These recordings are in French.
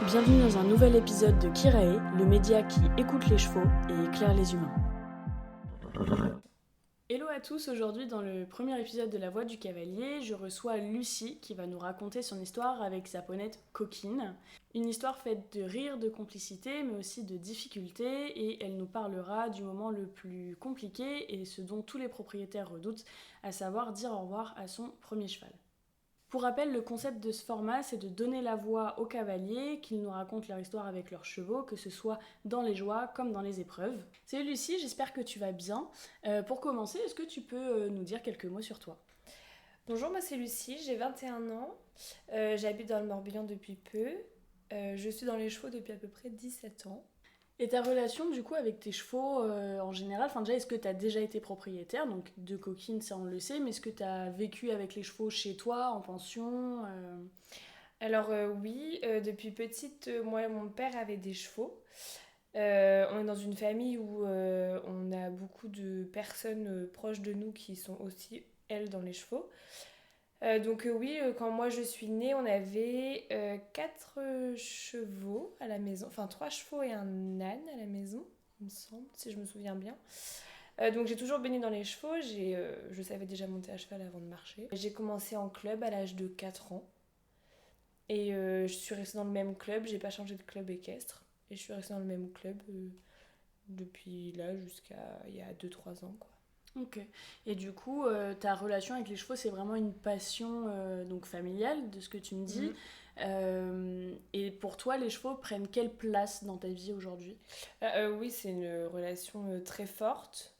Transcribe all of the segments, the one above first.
Bienvenue dans un nouvel épisode de Kirae, le média qui écoute les chevaux et éclaire les humains. Hello à tous, aujourd'hui dans le premier épisode de La Voix du Cavalier, je reçois Lucie qui va nous raconter son histoire avec sa ponette Coquine. Une histoire faite de rire, de complicité, mais aussi de difficultés, et elle nous parlera du moment le plus compliqué et ce dont tous les propriétaires redoutent, à savoir dire au revoir à son premier cheval. Pour rappel, le concept de ce format, c'est de donner la voix aux cavaliers, qu'ils nous racontent leur histoire avec leurs chevaux, que ce soit dans les joies comme dans les épreuves. Salut Lucie, j'espère que tu vas bien. Pour commencer, est-ce que tu peux nous dire quelques mots sur toi ? Bonjour, moi c'est Lucie, j'ai 21 ans, j'habite dans le Morbihan depuis peu, je suis dans les chevaux depuis à peu près 17 ans. Et ta relation du coup avec tes chevaux en général, déjà est-ce que tu as déjà été propriétaire, donc de Coquine ça on le sait, mais est-ce que tu as vécu avec les chevaux chez toi, en pension Alors oui, depuis petite, moi et mon père avaient des chevaux. On est dans une famille où on a beaucoup de personnes proches de nous qui sont aussi, elles, dans les chevaux. Donc oui, quand moi je suis née, on avait 4 chevaux à la maison, enfin 3 chevaux et un âne à la maison, il me semble, si je me souviens bien. Donc j'ai toujours baigné dans les chevaux, je savais déjà monter à cheval avant de marcher. J'ai commencé en club à l'âge de 4 ans et je suis restée dans le même club, j'ai pas changé de club équestre et je suis restée dans le même club depuis là jusqu'à il y a 2-3 ans quoi. Ok. Et du coup, ta relation avec les chevaux, c'est vraiment une passion donc familiale, de ce que tu me dis. Et pour toi, les chevaux prennent quelle place dans ta vie aujourd'hui ? Oui, c'est une relation très forte.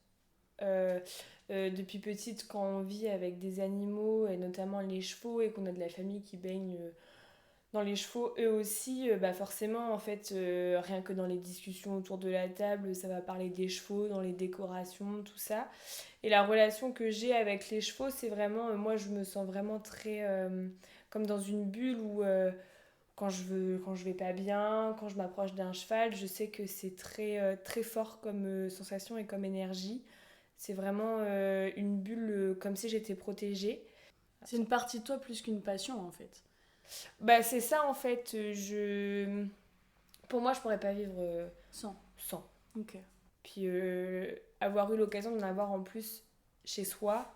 Depuis petite, quand on vit avec des animaux, et notamment les chevaux, et qu'on a de la famille qui baigne dans les chevaux, eux aussi, forcément, en fait, rien que dans les discussions autour de la table, ça va parler des chevaux, dans les décorations, tout ça. Et la relation que j'ai avec les chevaux, c'est vraiment, moi, je me sens vraiment très comme dans une bulle où quand je vais pas bien, quand je m'approche d'un cheval, je sais que c'est très, très fort comme sensation et comme énergie. C'est vraiment une bulle comme si j'étais protégée. C'est une partie de toi plus qu'une passion en fait. C'est ça en fait. Pour moi, je pourrais pas vivre sans. Ok. Puis avoir eu l'occasion d'en avoir en plus chez soi,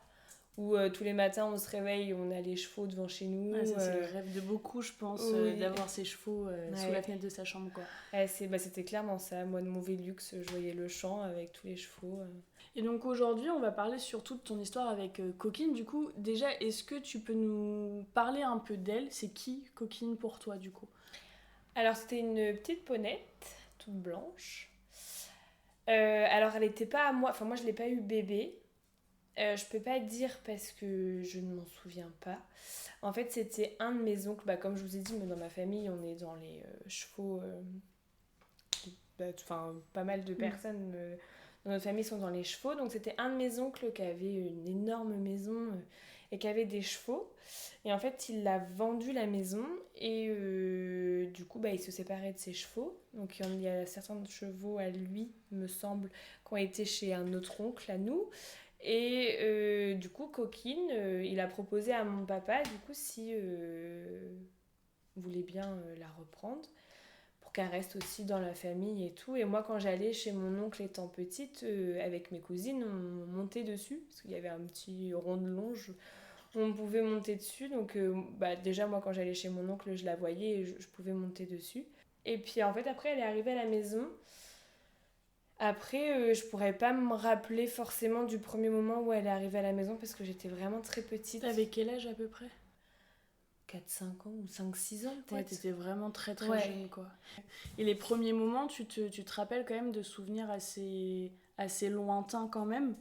où tous les matins on se réveille, on a les chevaux devant chez nous. Ouais, ça c'est le rêve de beaucoup, je pense, oui. d'avoir ses chevaux sous la fenêtre de sa chambre, quoi. C'était clairement ça. Moi, de mon Vélux, je voyais le champ avec tous les chevaux. Et donc aujourd'hui, on va parler surtout de ton histoire avec Coquine. Du coup, déjà, est-ce que tu peux nous parler un peu d'elle ? C'est qui Coquine pour toi, du coup ? Alors, c'était une petite ponette, toute blanche. Alors, elle n'était pas à moi. Enfin, moi, je l'ai pas eu bébé. Je peux pas dire parce que je ne m'en souviens pas. En fait, c'était un de mes oncles. Comme je vous ai dit, dans ma famille, on est dans les chevaux. Pas mal de personnes dans notre famille sont dans les chevaux. Donc, c'était un de mes oncles qui avait une énorme maison et qui avait des chevaux. Et en fait, il a vendu la maison et du coup, il se séparait de ses chevaux. Donc, il y a certains chevaux à lui, me semble, qui ont été chez un autre oncle à nous. Et du coup, Coquine, il a proposé à mon papa, du coup, si voulait bien la reprendre pour qu'elle reste aussi dans la famille et tout. Et moi, quand j'allais chez mon oncle étant petite, avec mes cousines, on montait dessus, parce qu'il y avait un petit rond de longe, on pouvait monter dessus. Donc déjà, moi, quand j'allais chez mon oncle, je la voyais et je pouvais monter dessus. Et puis, en fait, après, elle est arrivée à la maison. Après, je pourrais pas me rappeler forcément du premier moment où elle est arrivée à la maison parce que j'étais vraiment très petite. Avec quel âge à peu près ? 4-5 ans ou 5-6 ans peut-être. Ouais, t'étais vraiment très très jeune, quoi. Et les premiers moments, tu te rappelles quand même de souvenirs assez lointains quand même,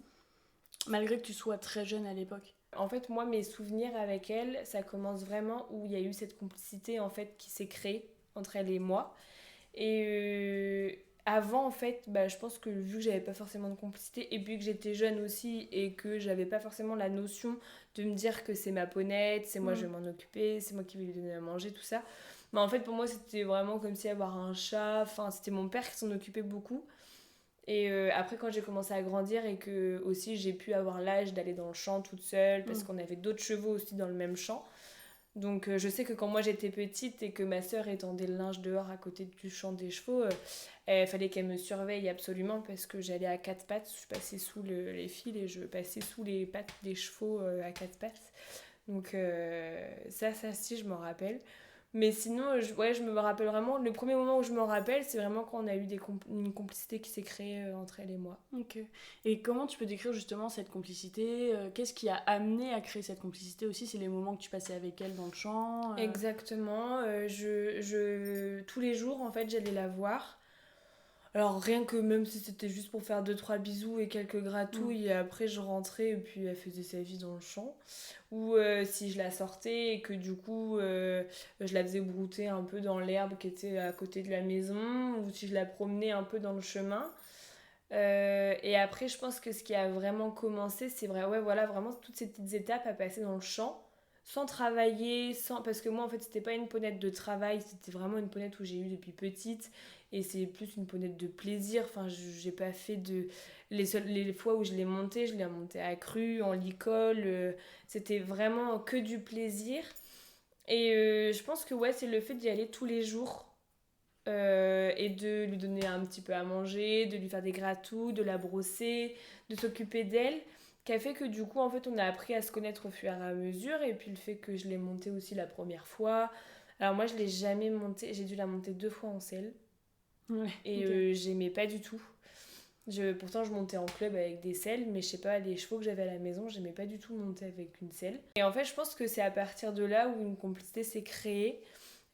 malgré que tu sois très jeune à l'époque. En fait, moi, mes souvenirs avec elle, ça commence vraiment où il y a eu cette complicité en fait qui s'est créée entre elle et moi. Et avant, en fait, je pense que vu que j'avais pas forcément de complicité et puis que j'étais jeune aussi et que j'avais pas forcément la notion de me dire que c'est ma ponette, c'est moi je vais m'en occuper, c'est moi qui vais lui donner à manger, tout ça. En fait, pour moi, c'était vraiment comme si avoir un chat. Enfin, c'était mon père qui s'en occupait beaucoup. Et après, quand j'ai commencé à grandir et que aussi j'ai pu avoir l'âge d'aller dans le champ toute seule parce qu'on avait d'autres chevaux aussi dans le même champ, Donc je sais que quand moi j'étais petite et que ma sœur étendait le linge dehors à côté du champ des chevaux, il fallait qu'elle me surveille absolument parce que j'allais à quatre pattes, je passais sous les fils et je passais sous les pattes des chevaux à quatre pattes. Donc ça si je m'en rappelle. Mais sinon, ouais, je me rappelle vraiment, le premier moment où je me rappelle, c'est vraiment quand on a eu une complicité qui s'est créée entre elle et moi. Ok. Et comment tu peux décrire justement cette complicité? Qu'est-ce qui a amené à créer cette complicité aussi? C'est les moments que tu passais avec elle dans le champ? Exactement. Tous les jours, en fait, j'allais la voir. Alors rien que même si c'était juste pour faire deux trois bisous et quelques gratouilles et après je rentrais et puis elle faisait sa vie dans le champ ou si je la sortais et que du coup je la faisais brouter un peu dans l'herbe qui était à côté de la maison ou si je la promenais un peu dans le chemin. Et après je pense que ce qui a vraiment commencé c'est vrai ouais voilà vraiment toutes ces petites étapes à passer dans le champ sans travailler sans parce que moi en fait c'était pas une ponette de travail c'était vraiment une ponette où j'ai eu depuis petite et c'est plus une ponette de plaisir enfin j'ai pas fait de les fois où je l'ai montée à cru en licol c'était vraiment que du plaisir et je pense que ouais c'est le fait d'y aller tous les jours et de lui donner un petit peu à manger, de lui faire des gratouilles, de la brosser, de s'occuper d'elle, qui a fait que du coup en fait on a appris à se connaître au fur et à mesure et puis le fait que je l'ai montée aussi la première fois. Alors moi je l'ai jamais montée, j'ai dû la monter deux fois en selle Ouais, et ok. j'aimais pas du tout. Pourtant je montais en club avec des selles mais je sais pas les chevaux que j'avais à la maison j'aimais pas du tout monter avec une selle. Et en fait je pense que c'est à partir de là où une complicité s'est créée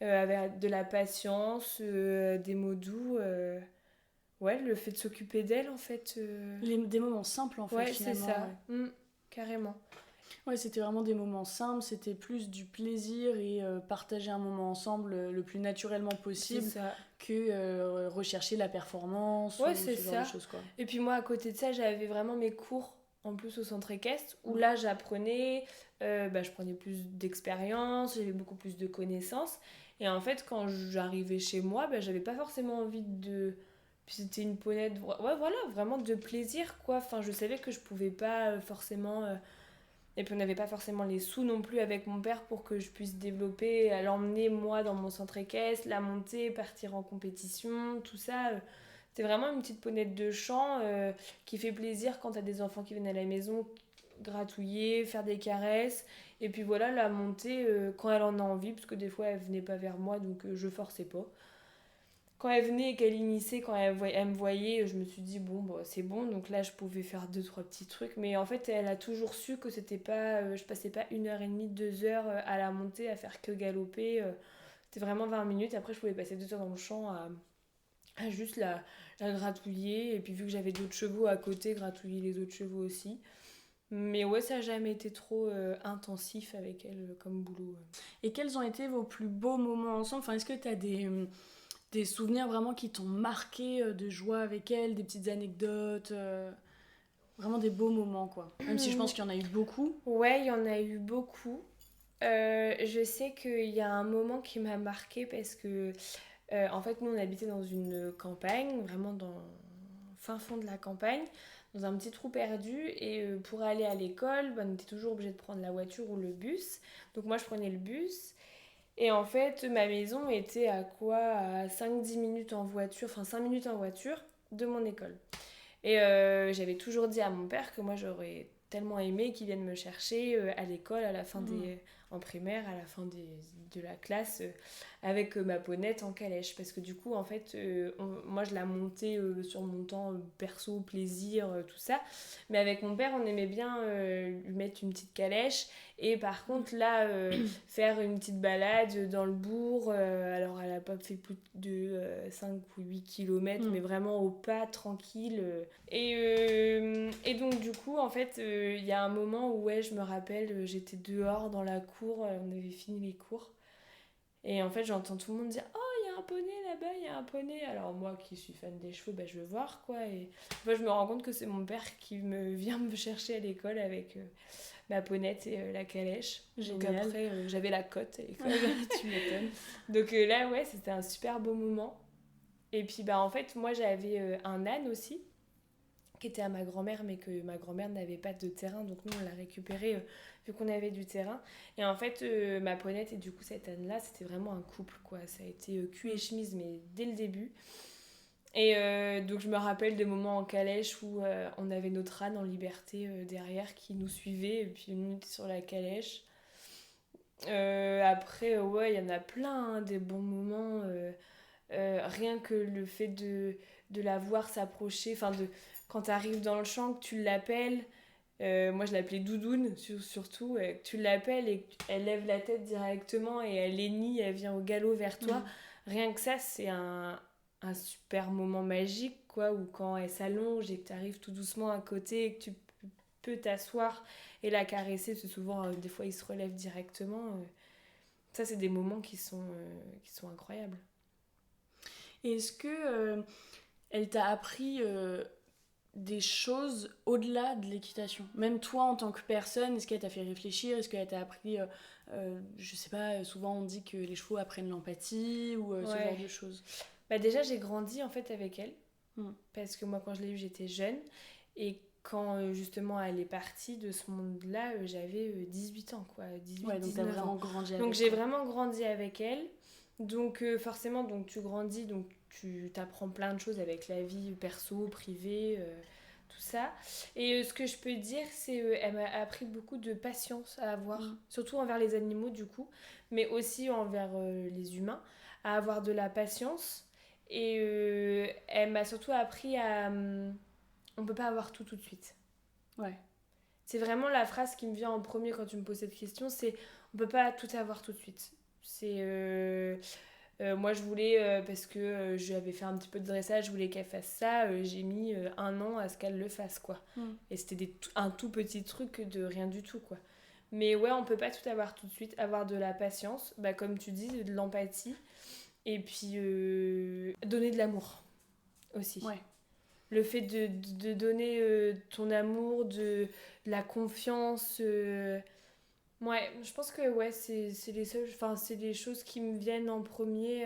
avec de la patience, des mots doux. Ouais, le fait de s'occuper d'elle, en fait. Des moments simples en fait Ouais, c'est finalement. ça. Ouais. Carrément. Ouais, c'était vraiment des moments simples, c'était plus du plaisir et partager un moment ensemble le plus naturellement C'est possible ça. que rechercher la performance Ouais, ou c'est ce genre de ça. choses quoi. Et puis moi, à côté de ça, j'avais vraiment mes cours en plus au centre équestre où Mm. là, j'apprenais, je prenais plus d'expérience, j'avais beaucoup plus de connaissances. Et en fait, quand j'arrivais chez moi, j'avais pas forcément envie de. Puis c'était une ponette, ouais, voilà, vraiment de plaisir, quoi. Enfin, je savais que je pouvais pas forcément. Et puis on n'avait pas forcément les sous non plus avec mon père pour que je puisse développer, à l'emmener moi dans mon centre équestre, la monter, partir en compétition, tout ça. C'est vraiment une petite ponette de champ qui fait plaisir quand t'as des enfants qui viennent à la maison, gratouiller, faire des caresses. Et puis voilà, la monter quand elle en a envie, parce que des fois elle venait pas vers moi, donc je forçais pas. Quand elle venait et qu'elle initiait, quand elle me voyait, je me suis dit, bon, bah, c'est bon. Donc là, je pouvais faire deux, trois petits trucs. Mais en fait, elle a toujours su que c'était pas. Je passais pas 1h30, 2 heures à la monter, à faire que galoper. C'était vraiment 20 minutes. Après, je pouvais passer 2 heures dans le champ à juste la gratouiller. Et puis, vu que j'avais d'autres chevaux à côté, gratouiller les autres chevaux aussi. Mais ouais, ça n'a jamais été trop intensif avec elle comme boulot. Et quels ont été vos plus beaux moments ensemble? Enfin, est-ce que tu as des souvenirs vraiment qui t'ont marqué de joie avec elle, des petites anecdotes, vraiment des beaux moments quoi. Même si je pense qu'il y en a eu beaucoup. Ouais, il y en a eu beaucoup. Je sais qu'il y a un moment qui m'a marqué parce que, en fait, nous, on habitait dans une campagne, vraiment dans le fin fond de la campagne, dans un petit trou perdu. Et pour aller à l'école, on était toujours obligé de prendre la voiture ou le bus. Donc moi, je prenais le bus. Et en fait, ma maison était à quoi? À 5-10 minutes en voiture, enfin 5 minutes en voiture de mon école. Et j'avais toujours dit à mon père que moi j'aurais tellement aimé qu'il vienne me chercher à l'école à la fin en primaire, à la fin de la classe, avec ma ponette en calèche. Parce que du coup, en fait, moi je la montais sur mon temps perso, plaisir, tout ça. Mais avec mon père, on aimait bien lui mettre une petite calèche. Et par contre, là, faire une petite balade dans le bourg, alors elle n'a pas fait plus de 5 ou 8 kilomètres, mais vraiment au pas, tranquille. Et donc, du coup, en fait, il y a un moment où, ouais, je me rappelle, j'étais dehors dans la cour, on avait fini les cours. Et en fait, j'entends tout le monde dire oh, il y a un poney là-bas, il y a un poney. Alors, moi qui suis fan des chevaux, je veux voir quoi. Et moi, je me rends compte que c'est mon père qui vient me chercher à l'école avec ma ponette et la calèche. Génial. Donc, après, j'avais la cote à l'école. Tu m'étonnes. Donc, là, ouais, c'était un super beau moment. Et puis, en fait, moi, j'avais un âne aussi qui était à ma grand-mère, mais que ma grand-mère n'avait pas de terrain, donc nous on l'a récupéré vu qu'on avait du terrain. Et en fait, ma ponette et du coup cette âne-là, c'était vraiment un couple, quoi. Ça a été cul et chemise, mais dès le début. Et donc je me rappelle des moments en calèche où on avait notre âne en liberté derrière qui nous suivait et puis nous on était sur la calèche. Après, ouais, il y en a plein, hein, des bons moments. Rien que le fait de la voir s'approcher, quand tu arrives dans le champ, que tu l'appelles, moi je l'appelais Doudoune surtout, que tu l'appelles et qu'elle lève la tête directement et elle hennit, elle vient au galop vers toi. Rien que ça, c'est un super moment magique, quoi, où quand elle s'allonge et que tu arrives tout doucement à côté et que tu peux t'asseoir et la caresser, parce que souvent, des fois, il se relève directement. Ça, c'est des moments qui sont incroyables. Et est-ce que elle t'a appris des choses au-delà de l'équitation? Même toi, en tant que personne, est-ce qu'elle t'a fait réfléchir? Est-ce qu'elle t'a appris, je sais pas, souvent on dit que les chevaux apprennent l'empathie ou ce genre de choses. Bah déjà, j'ai grandi en fait avec elle. Mm. Parce que moi, quand je l'ai eue, j'étais jeune. Et quand justement elle est partie de ce monde-là, j'avais 18 ans, quoi. 18, ouais, donc t'as 19 vraiment ans. grandi avec Donc elle. j'ai vraiment grandi avec elle. Donc forcément, donc, tu grandis, donc tu t'apprends plein de choses avec la vie perso, privée, tout ça. Et ce que je peux dire, c'est qu'elle m'a appris beaucoup de patience à avoir, surtout envers les animaux du coup, mais aussi envers les humains, à avoir de la patience. Et elle m'a surtout appris à... on peut pas avoir tout tout de suite. Ouais. C'est vraiment la phrase qui me vient en premier quand tu me poses cette question, c'est on peut pas tout avoir tout de suite. C'est moi je voulais parce que j'avais fait un petit peu de dressage, je voulais qu'elle fasse ça, j'ai mis 1 an à ce qu'elle le fasse, quoi. Et c'était un tout petit truc de rien du tout, quoi. Mais ouais, on peut pas tout avoir tout de suite, avoir de la patience, bah comme tu dis, de l'empathie et puis donner de l'amour aussi. Ouais. Le fait de donner ton amour, de la confiance. Ouais, je pense que ouais, c'est les seules, c'est les choses qui me viennent en premier.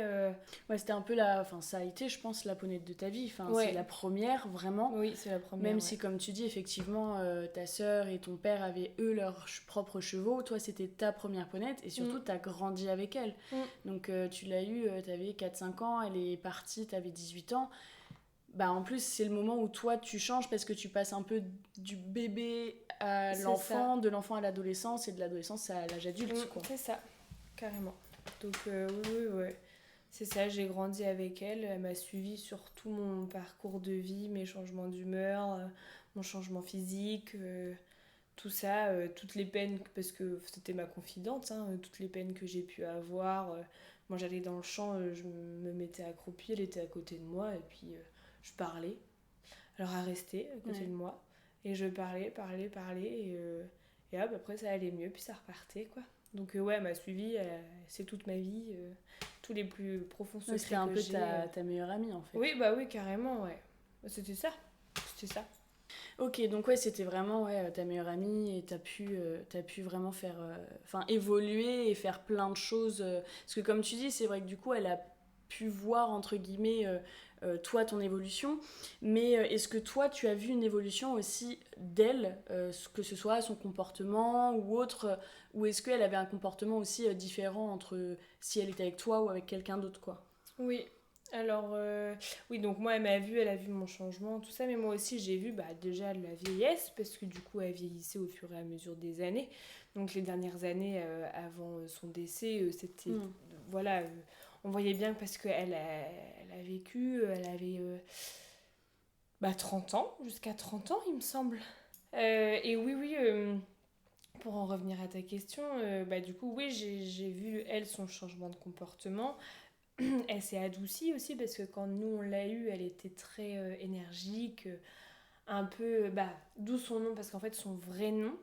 Ouais, c'était un peu la. Enfin, ça a été, je pense, la ponette de ta vie. Enfin, Ouais. c'est la première, vraiment. Oui, c'est la première. Même ouais. si, comme tu dis, effectivement, ta sœur et ton père avaient eux leurs propres chevaux, toi c'était ta première ponette et surtout t'as grandi avec elle. Donc tu l'as eue, t'avais 4-5 ans, elle est partie, t'avais 18 ans. Bah en plus, c'est le moment où toi tu changes parce que tu passes un peu du bébé à C'est l'enfant, ça. de l'enfant à l'adolescence et de l'adolescence à l'âge adulte, quoi. C'est ça, carrément. Donc oui, c'est ça, j'ai grandi avec elle. Elle m'a suivi sur tout mon parcours de vie, mes changements d'humeur, mon changement physique, tout ça, toutes les peines, parce que c'était ma confidente, hein, toutes les peines que j'ai pu avoir. Moi j'allais dans le champ, je me mettais accroupie, elle était à côté de moi et puis je parlais. Alors elle restait à côté de moi et je parlais et hop, après ça allait mieux, puis ça repartait, quoi. Donc ouais, elle m'a suivie, c'est toute ma vie, tous les plus profonds secrets c'était un que peu j'ai. ta meilleure amie en fait. Oui, bah oui, carrément, ouais. C'était ça. Ok, donc ouais, c'était vraiment ta meilleure amie et t'as pu vraiment faire, évoluer et faire plein de choses. Parce que comme tu dis, c'est vrai que du coup, elle a pu voir, entre guillemets, toi, ton évolution. Mais est-ce que toi, tu as vu une évolution aussi d'elle, que ce soit son comportement ou autre, ou est-ce qu'elle avait un comportement aussi différent entre si elle était avec toi ou avec quelqu'un d'autre, quoi? Oui. Alors, oui, donc moi, elle a vu mon changement, tout ça, mais moi aussi, j'ai vu déjà la vieillesse, parce que du coup, elle vieillissait au fur et à mesure des années. Donc, les dernières années avant son décès, c'était. Voilà, on voyait bien parce qu'elle elle a vécu, elle avait 30 ans, jusqu'à 30 ans, il me semble. Et oui, pour en revenir à ta question, du coup, oui, j'ai vu, elle, son changement de comportement. Elle s'est adoucie aussi parce que quand nous on l'a eue, elle était très énergique, un peu, d'où son nom, parce qu'en fait son vrai nom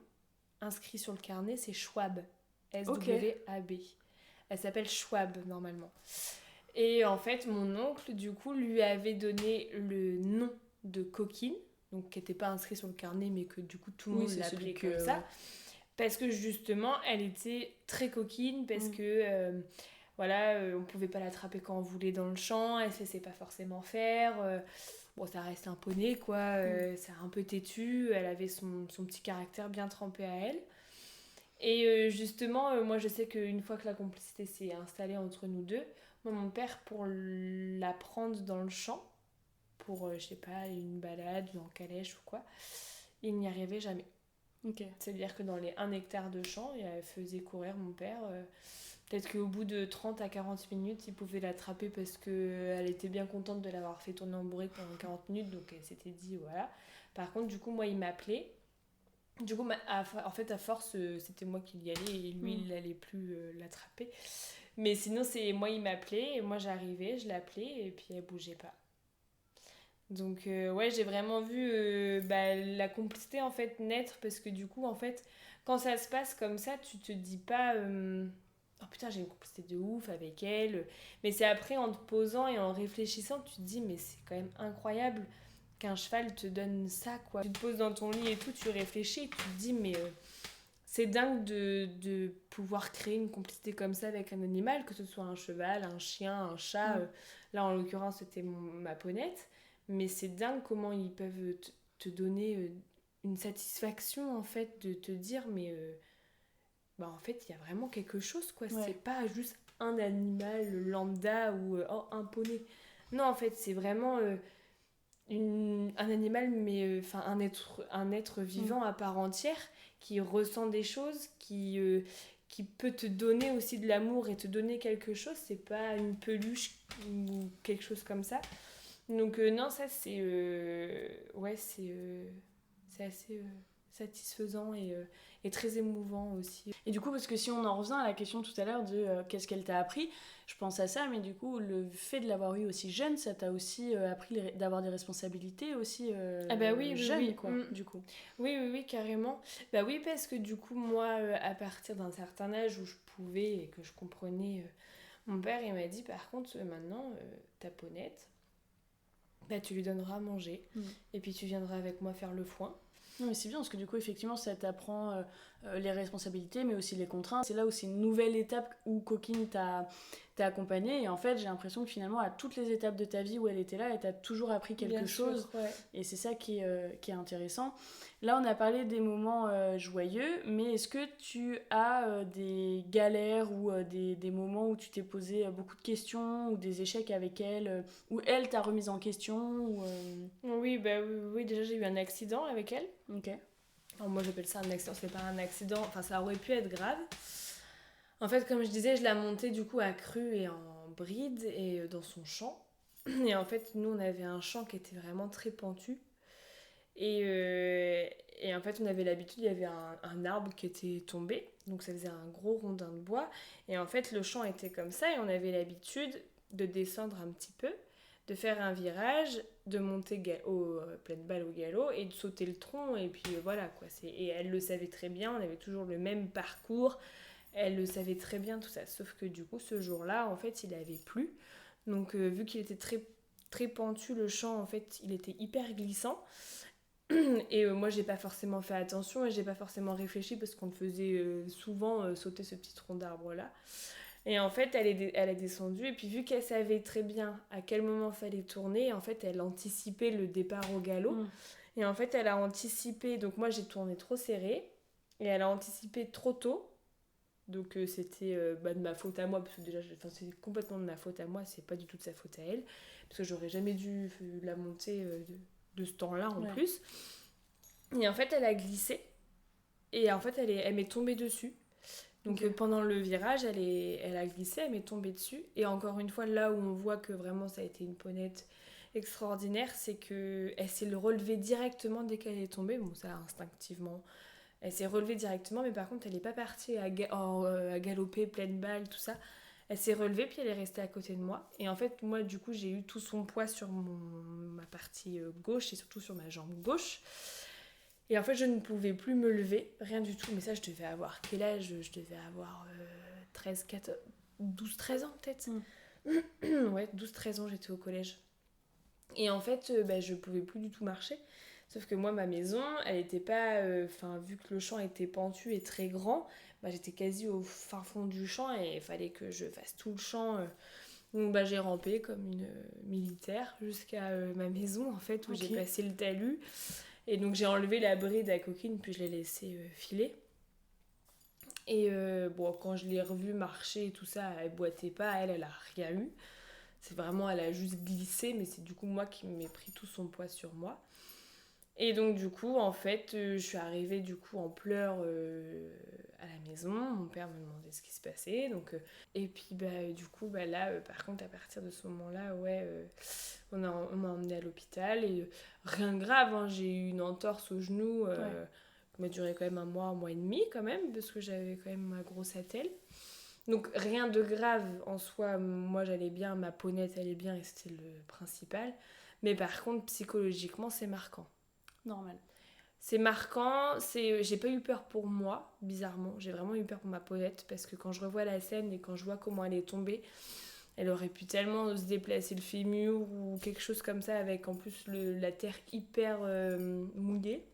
inscrit sur le carnet c'est Schwab, S-W-A-B. Elle s'appelle Schwab normalement. Et en fait mon oncle du coup lui avait donné le nom de Coquine, donc qui n'était pas inscrit sur le carnet mais que du coup tout le monde l'appelait comme ça. Parce que justement elle était très coquine, parce que voilà, on pouvait pas l'attraper quand on voulait dans le champ, elle sait pas forcément faire. Bon, ça reste un poney, quoi. C'est un peu têtu, elle avait son petit caractère bien trempé à elle. Et justement, moi je sais qu'une fois que la complicité s'est installée entre nous deux, moi mon père pour la prendre dans le champ, pour je sais pas, une balade ou en calèche ou quoi, il n'y arrivait jamais. Ok. C'est-à-dire que dans les 1 hectare de champ, il faisait courir mon père. Peut-être qu'au bout de 30 à 40 minutes, il pouvait l'attraper parce qu'elle était bien contente de l'avoir fait tourner en bourrique pendant 40 minutes, donc elle s'était dit voilà. Par contre, du coup, moi, il m'appelait. Du coup, en fait, à force, c'était moi qui y allais et lui, il n'allait plus l'attraper. Mais sinon, c'est moi, il m'appelait et moi, j'arrivais, je l'appelais et puis elle bougeait pas. Donc, ouais, j'ai vraiment vu la complicité en fait naître parce que du coup, en fait, quand ça se passe comme ça, tu te dis pas oh putain, j'ai une complicité de ouf avec elle. Mais c'est après en te posant et en réfléchissant, tu te dis, mais c'est quand même incroyable qu'un cheval te donne ça, quoi. Tu te poses dans ton lit et tout, tu réfléchis et tu te dis, mais c'est dingue de pouvoir créer une complicité comme ça avec un animal, que ce soit un cheval, un chien, un chat. Là, en l'occurrence, c'était ma ponette. Mais c'est dingue comment ils peuvent te donner une satisfaction, en fait, de te dire, mais en fait, il y a vraiment quelque chose, quoi. Ouais. C'est pas juste un animal lambda ou un poney. Non, en fait, c'est vraiment un animal, mais enfin un être vivant à part entière qui ressent des choses, qui peut te donner aussi de l'amour et te donner quelque chose. C'est pas une peluche ou quelque chose comme ça. Donc non, ça c'est ouais, c'est assez satisfaisant et très émouvant aussi. Et du coup, parce que si on en revient à la question tout à l'heure de qu'est-ce qu'elle t'a appris, je pense à ça, mais du coup, le fait de l'avoir eu aussi jeune, ça t'a aussi appris d'avoir des responsabilités aussi Ah bah oui, jeune, oui, quoi, oui. du coup. Oui, oui, oui, carrément. Bah oui, parce que du coup, moi, à partir d'un certain âge où je pouvais et que je comprenais, mon père, il m'a dit, par contre, maintenant, ta ponette, bah tu lui donneras à manger. Et puis tu viendras avec moi faire le foin. Non, mais c'est bien parce que du coup, effectivement, ça t'apprend les responsabilités, mais aussi les contraintes. C'est là où c'est une nouvelle étape où Coquine t'a accompagnée. Et en fait, j'ai l'impression que finalement, à toutes les étapes de ta vie où elle était là, elle t'a toujours appris quelque Bien chose. sûr, ouais. Et c'est ça qui est intéressant. Là, on a parlé des moments joyeux, mais est-ce que tu as des galères ou des moments où tu t'es posé beaucoup de questions ou des échecs avec elle, où elle t'a remise en question ou, Oui, bah oui, oui, déjà j'ai eu un accident avec elle. Ok. Alors, moi j'appelle ça un accident, c'est pas un accident, enfin ça aurait pu être grave. En fait, comme je disais, je la montais du coup à crue et en bride et dans son champ. Et en fait, nous on avait un champ qui était vraiment très pentu. Et en fait, on avait l'habitude, il y avait un arbre qui était tombé, donc ça faisait un gros rondin de bois. Et en fait, le champ était comme ça, et on avait l'habitude de descendre un petit peu, de faire un virage, de monter pleine balle au galop, et de sauter le tronc, et puis voilà quoi. Et elle le savait très bien, on avait toujours le même parcours, elle le savait très bien tout ça. Sauf que du coup, ce jour-là, en fait, il avait plu. Donc, vu qu'il était très, très pentu, le champ, en fait, il était hyper glissant. Et moi, j'ai pas forcément fait attention et j'ai pas forcément réfléchi parce qu'on faisait souvent sauter ce petit tronc d'arbre là. Et en fait, elle est descendue et puis vu qu'elle savait très bien à quel moment fallait tourner, en fait, elle anticipait le départ au galop. Et en fait, elle a anticipé. Donc moi, j'ai tourné trop serré et elle a anticipé trop tôt. Donc c'était de ma faute à moi parce que déjà, c'est complètement de ma faute à moi. C'est pas du tout de sa faute à elle parce que j'aurais jamais dû la monter de ce temps-là en plus. Et en fait, elle a glissé. Et en fait, elle m'est tombée dessus. Donc pendant le virage, elle a glissé, elle m'est tombée dessus. Et encore une fois, là où on voit que vraiment ça a été une ponette extraordinaire, c'est qu'elle s'est relevée directement dès qu'elle est tombée. Bon, ça, instinctivement. Elle s'est relevée directement, mais par contre, elle n'est pas partie à galoper, pleine balle, tout ça. Elle s'est relevée, puis elle est restée à côté de moi. Et en fait, moi, du coup, j'ai eu tout son poids sur ma partie gauche et surtout sur ma jambe gauche. Et en fait, je ne pouvais plus me lever, rien du tout. Mais ça, je devais avoir quel âge? Je devais avoir 13, 14, 12, 13 ans peut-être. Ouais, 12, 13 ans, j'étais au collège. Et en fait, je pouvais plus du tout marcher. Sauf que moi, ma maison, elle était pas... vu que le champ était pentu et très grand, j'étais quasi au fin fond du champ et il fallait que je fasse tout le champ. Donc j'ai rampé comme une militaire jusqu'à ma maison, en fait, où j'ai passé le talus. Et donc j'ai enlevé la bride à Coquine, puis je l'ai laissée filer. Et bon, quand je l'ai revue marcher et tout ça, elle boitait pas, elle a rien eu. C'est vraiment, elle a juste glissé, mais c'est du coup moi qui m'ai pris tout son poids sur moi. Et donc du coup, en fait, je suis arrivée du coup en pleurs à la maison. Mon père me demandait ce qui se passait. Donc, et puis du coup, là, par contre, à partir de ce moment-là, on m'a emmenée à l'hôpital. Et rien de grave, hein, j'ai eu une entorse au genou qui m'a duré quand même un mois et demi quand même, parce que j'avais quand même ma grosse attelle. Donc rien de grave en soi, moi j'allais bien, ma peaunette allait bien et c'était le principal. Mais par contre, psychologiquement, c'est marquant. Normal. C'est marquant, j'ai pas eu peur pour moi, bizarrement. J'ai vraiment eu peur pour ma peaunette parce que quand je revois la scène et quand je vois comment elle est tombée, elle aurait pu tellement se déplacer le fémur ou quelque chose comme ça avec en plus la terre hyper mouillée.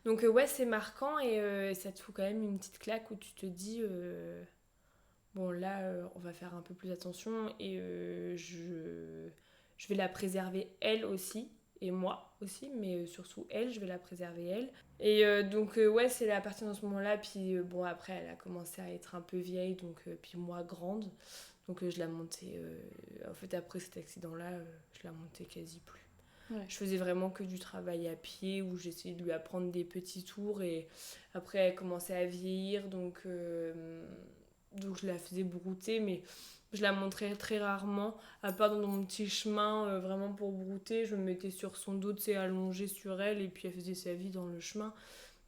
Donc ouais, c'est marquant et ça te fout quand même une petite claque où tu te dis bon là on va faire un peu plus attention et je vais la préserver elle aussi et moi aussi, mais surtout elle, je vais la préserver elle. Et donc ouais, c'est à partir de ce moment-là, puis bon après elle a commencé à être un peu vieille, donc puis moi grande, donc je la montais, en fait après cet accident-là, je la montais quasi plus. Ouais. Je faisais vraiment que du travail à pied où j'essayais de lui apprendre des petits tours et après elle commençait à vieillir donc je la faisais brouter mais je la montrais très rarement à part dans mon petit chemin vraiment pour brouter je me mettais sur son dos, tu sais, allongée sur elle et puis elle faisait sa vie dans le chemin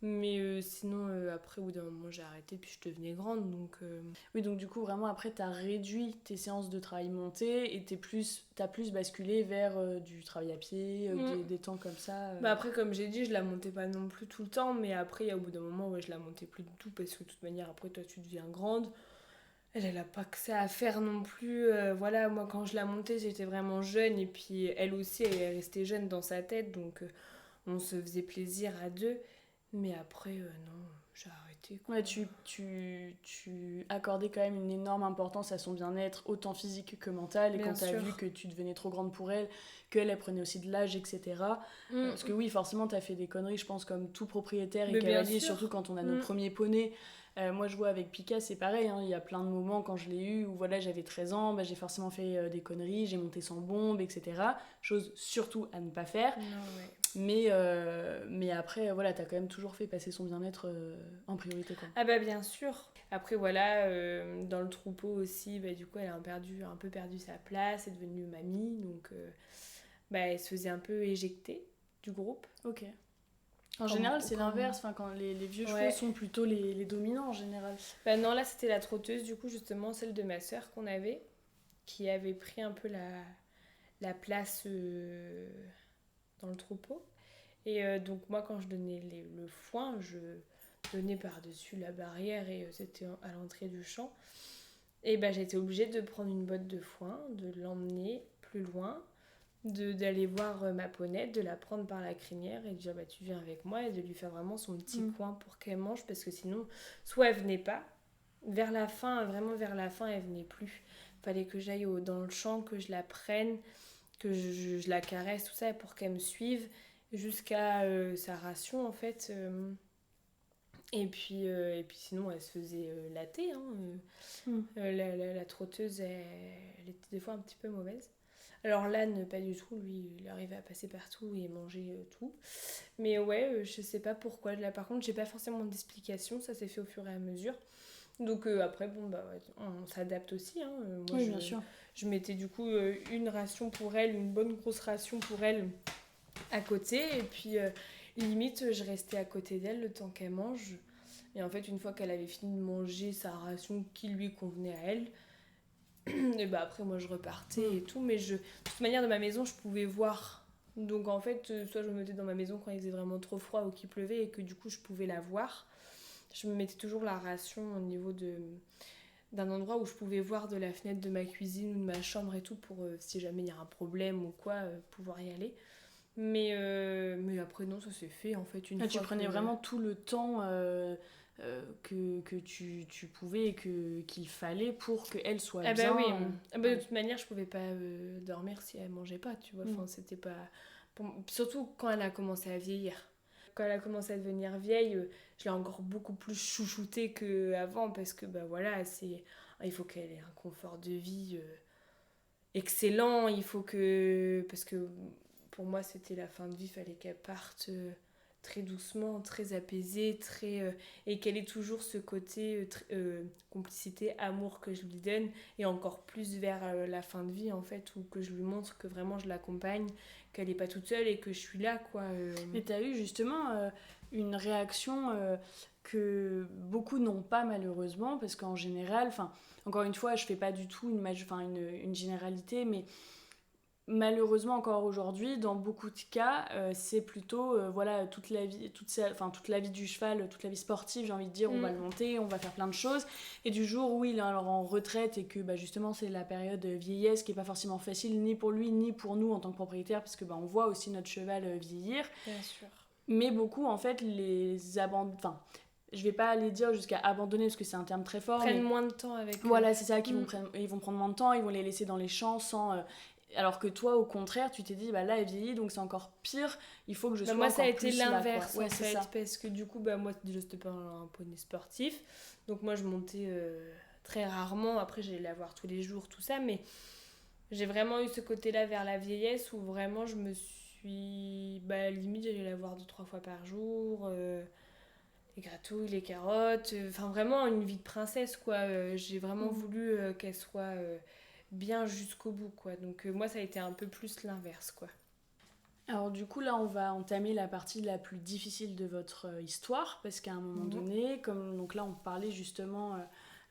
mais sinon après au bout d'un moment j'ai arrêté puis je devenais grande donc Oui, donc du coup, vraiment, après, t'as réduit tes séances de travail montées et t'as plus basculé vers du travail à pied, des temps comme ça. Bah après, comme j'ai dit, je la montais pas non plus tout le temps, mais après, au bout d'un moment, ouais, je la montais plus du tout parce que de toute manière, après, toi, tu deviens grande. Elle a pas que ça à faire non plus. Voilà, moi, quand je la montais, j'étais vraiment jeune et puis elle aussi, elle est restée jeune dans sa tête, donc on se faisait plaisir à deux. Mais après, non, j'ai arrêté, quoi. Ouais, tu accordais quand même une énorme importance à son bien-être, autant physique que mental, et Bien quand t'as sûr. vu que tu devenais trop grande pour elle, qu'elle prenait aussi de l'âge, etc. Mm. Parce que oui, forcément, t'as fait des conneries, je pense, comme tout propriétaire et Mais bien cavalier, sûr. surtout quand on a nos Mm. premiers poneys. Moi, je vois avec Pika, c'est pareil, hein, il y a plein de moments quand je l'ai eu où voilà, j'avais 13 ans, j'ai forcément fait des conneries, j'ai monté sans bombe, etc. Chose surtout à ne pas faire. Non, ouais. Mais après, voilà, t'as quand même toujours fait passer son bien-être en priorité, quoi. Ah bah bien sûr. Après voilà, dans le troupeau aussi, du coup elle a un peu perdu sa place, est devenue mamie, donc elle se faisait un peu éjecter du groupe. Ok. En général, c'est quand- l'inverse, enfin, quand les vieux Ouais. chevaux sont plutôt les dominants en général. Bah non, là c'était la trotteuse, du coup justement celle de ma sœur qu'on avait, qui avait pris un peu la place dans le troupeau. Et donc moi quand je donnais le foin, je donnais par-dessus la barrière et c'était à l'entrée du champ. Et j'étais obligée de prendre une botte de foin, de l'emmener plus loin, d'aller voir ma peaunette, de la prendre par la crinière et de dire tu viens avec moi et de lui faire vraiment son petit coin pour qu'elle mange parce que sinon soit elle venait pas, vers la fin, vraiment vers la fin elle venait plus. Fallait que j'aille dans le champ, que je la prenne, que je la caresse, tout ça pour qu'elle me suive jusqu'à sa ration en fait. Et puis sinon, elle se faisait latter. Hein. La trotteuse, elle était des fois un petit peu mauvaise. Alors l'âne, pas du tout. Lui, il arrivait à passer partout et manger tout. Mais ouais, je sais pas pourquoi. Là, par contre, j'ai pas forcément d'explication. Ça s'est fait au fur et à mesure. Donc après, bon, ouais, on s'adapte aussi. Hein. Moi, Oui, bien sûr. je mettais du coup une ration pour elle, une bonne grosse ration pour elle à côté. Et puis, limite, je restais à côté d'elle le temps qu'elle mange. Et en fait, une fois qu'elle avait fini de manger sa ration qui lui convenait à elle, et après, moi, je repartais et tout. Mais de toute manière, de ma maison, je pouvais voir. Donc, en fait, soit je me mettais dans ma maison quand il faisait vraiment trop froid ou qu'il pleuvait et que du coup, je pouvais la voir. Je me mettais toujours la ration au niveau d'un endroit où je pouvais voir de la fenêtre de ma cuisine ou de ma chambre et tout pour si jamais il y a un problème ou quoi, pouvoir y aller. Mais après, non, ça s'est fait en fait une fois. Tu prenais vraiment tout le temps que tu pouvais et qu'il fallait pour qu'elle soit bien. Oui. De toute manière, je pouvais pas dormir si elle mangeait pas, tu vois. Enfin, c'était pas. Surtout quand elle a commencé à vieillir. Quand elle a commencé à devenir vieille, je l'ai encore beaucoup plus chouchoutée qu'avant parce que voilà, il faut qu'elle ait un confort de vie excellent. Il faut que... Parce que pour moi, c'était la fin de vie, il fallait qu'elle parte très doucement, très apaisée, et qu'elle ait toujours ce côté complicité, amour que je lui donne, et encore plus vers la fin de vie en fait, où que je lui montre que vraiment je l'accompagne, qu'elle n'est pas toute seule et que je suis là quoi. Mais t'as eu justement une réaction que beaucoup n'ont pas malheureusement, parce qu'en général, enfin encore une fois, je fais pas du tout une généralité, mais malheureusement encore aujourd'hui dans beaucoup de cas c'est plutôt voilà toute la vie du cheval, toute la vie sportive, j'ai envie de dire, on va le monter, on va faire plein de choses, et du jour où il est alors en retraite et que justement c'est la période vieillesse qui est pas forcément facile ni pour lui ni pour nous en tant que propriétaire, parce que on voit aussi notre cheval vieillir. Bien sûr. Mais beaucoup en fait les abandonnent, enfin je vais pas aller dire jusqu'à abandonner parce que c'est un terme très fort, prennent moins de temps avec eux. Voilà, c'est ça, ils vont prendre moins de temps, ils vont les laisser dans les champs sans alors que toi au contraire tu t'es dit là elle vieillit donc c'est encore pire, il faut que je sois moi encore ça a été plus là, l'inverse ouais, en fait, parce que du coup moi déjà c'était pas un poney sportif, donc moi je montais très rarement, après j'allais la voir tous les jours tout ça, mais j'ai vraiment eu ce côté là vers la vieillesse où vraiment je me suis limite j'allais la voir 2-3 fois par jour, les gratouilles, les carottes, enfin vraiment une vie de princesse quoi. J'ai vraiment voulu qu'elle soit bien jusqu'au bout quoi. Donc moi ça a été un peu plus l'inverse quoi. Alors du coup là on va entamer la partie la plus difficile de votre histoire, parce qu'à un moment donné, comme donc là on parlait justement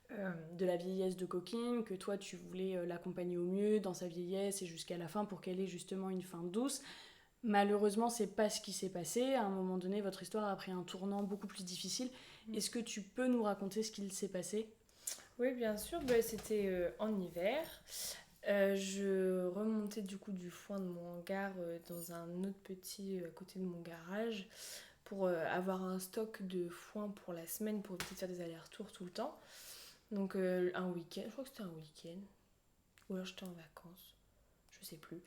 de la vieillesse de Coquine, que toi tu voulais l'accompagner au mieux dans sa vieillesse et jusqu'à la fin pour qu'elle ait justement une fin douce. Malheureusement, c'est pas ce qui s'est passé. À un moment donné, votre histoire a pris un tournant beaucoup plus difficile. Est-ce que tu peux nous raconter ce qu'il s'est passé ? Oui, bien sûr. C'était en hiver. Je remontais du coup du foin de mon hangar dans un autre petit à côté de mon garage pour avoir un stock de foin pour la semaine pour éviter de faire des allers-retours tout le temps. Donc un week-end, je crois que c'était un week-end. Ou alors j'étais en vacances. Je sais plus.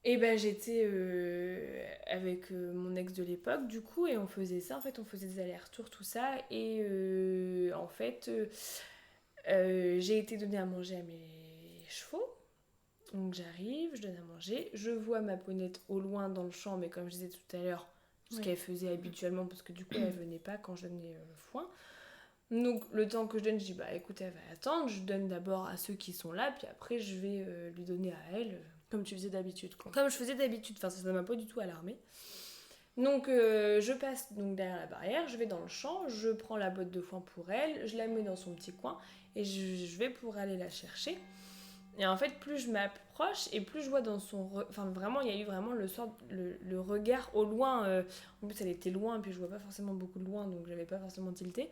Et j'étais avec mon ex de l'époque du coup, et on faisait ça, en fait on faisait des allers-retours tout ça, et en fait j'ai été donner à manger à mes chevaux. Donc j'arrive, je donne à manger, je vois ma ponette au loin dans le champ, mais comme je disais tout à l'heure, ce qu'elle faisait habituellement, parce que du coup elle venait pas quand je donnais le foin. Donc le temps que je donne, je dis écoute, elle va attendre, je donne d'abord à ceux qui sont là, puis après je vais lui donner à elle. Comme tu faisais d'habitude quoi. Comme je faisais d'habitude, enfin ça m'a pas du tout alarmée. Donc je passe donc derrière la barrière, je vais dans le champ, je prends la botte de foin pour elle, je la mets dans son petit coin et je vais pour aller la chercher. Et en fait, plus je m'approche et plus je vois dans son... Enfin, vraiment, il y a eu vraiment le regard au loin. En plus, elle était loin, puis je vois pas forcément beaucoup de loin, donc j'avais pas forcément tilté.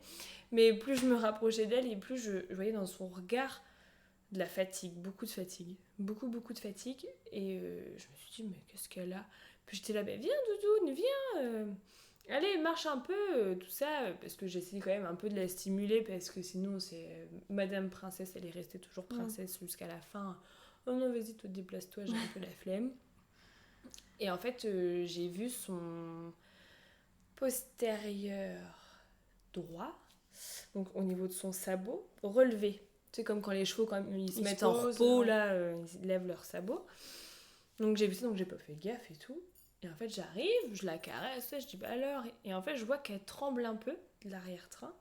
Mais plus je me rapprochais d'elle et plus je voyais dans son regard de la fatigue, beaucoup de fatigue. Beaucoup de fatigue. Et je me suis dit, mais qu'est-ce qu'elle a ? Puis j'étais là, viens Doudoune, viens allez, marche un peu, tout ça, parce que j'essayais quand même un peu de la stimuler, parce que sinon, c'est Madame Princesse, elle est restée toujours princesse jusqu'à la fin. Oh non, vas-y, toi, déplace-toi, j'ai un peu la flemme. Et en fait, j'ai vu son postérieur droit, donc au niveau de son sabot, relevé. C'est comme quand les chevaux, quand ils se mettent en repos, là, ils lèvent leur sabot. Donc j'ai vu ça, donc j'ai pas fait gaffe et tout. Et en fait, j'arrive, je la caresse, je dis alors. Et en fait, je vois qu'elle tremble un peu de l'arrière-train.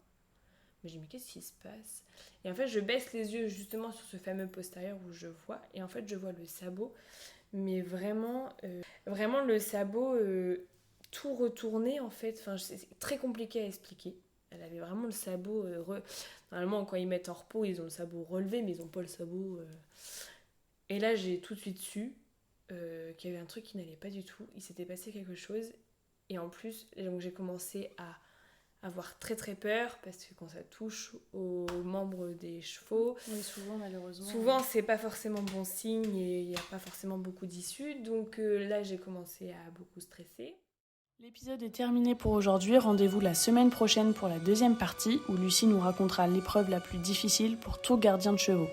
Mais je dis, mais qu'est-ce qui se passe ? Et en fait, je baisse les yeux justement sur ce fameux postérieur où je vois. Et en fait, je vois le sabot. Mais vraiment, vraiment le sabot tout retourné en fait. Enfin, c'est très compliqué à expliquer. Elle avait vraiment le sabot. Normalement, quand ils mettent en repos, ils ont le sabot relevé, mais ils n'ont pas le sabot. Et là, j'ai tout de suite su qu'il y avait un truc qui n'allait pas du tout. Il s'était passé quelque chose. Et en plus, donc, j'ai commencé à avoir très très peur, parce que quand ça touche aux membres des chevaux, oui, souvent malheureusement, c'est pas forcément bon signe et il n'y a pas forcément beaucoup d'issues. Donc là, j'ai commencé à beaucoup stresser. L'épisode est terminé pour aujourd'hui, rendez-vous la semaine prochaine pour la deuxième partie où Lucie nous racontera l'épreuve la plus difficile pour tout gardien de chevaux.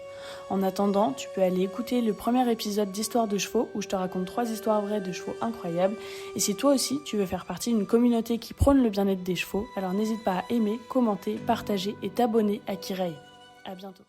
En attendant, tu peux aller écouter le premier épisode d'Histoire de chevaux où je te raconte 3 histoires vraies de chevaux incroyables. Et si toi aussi tu veux faire partie d'une communauté qui prône le bien-être des chevaux, alors n'hésite pas à aimer, commenter, partager et t'abonner à Kirei. À bientôt.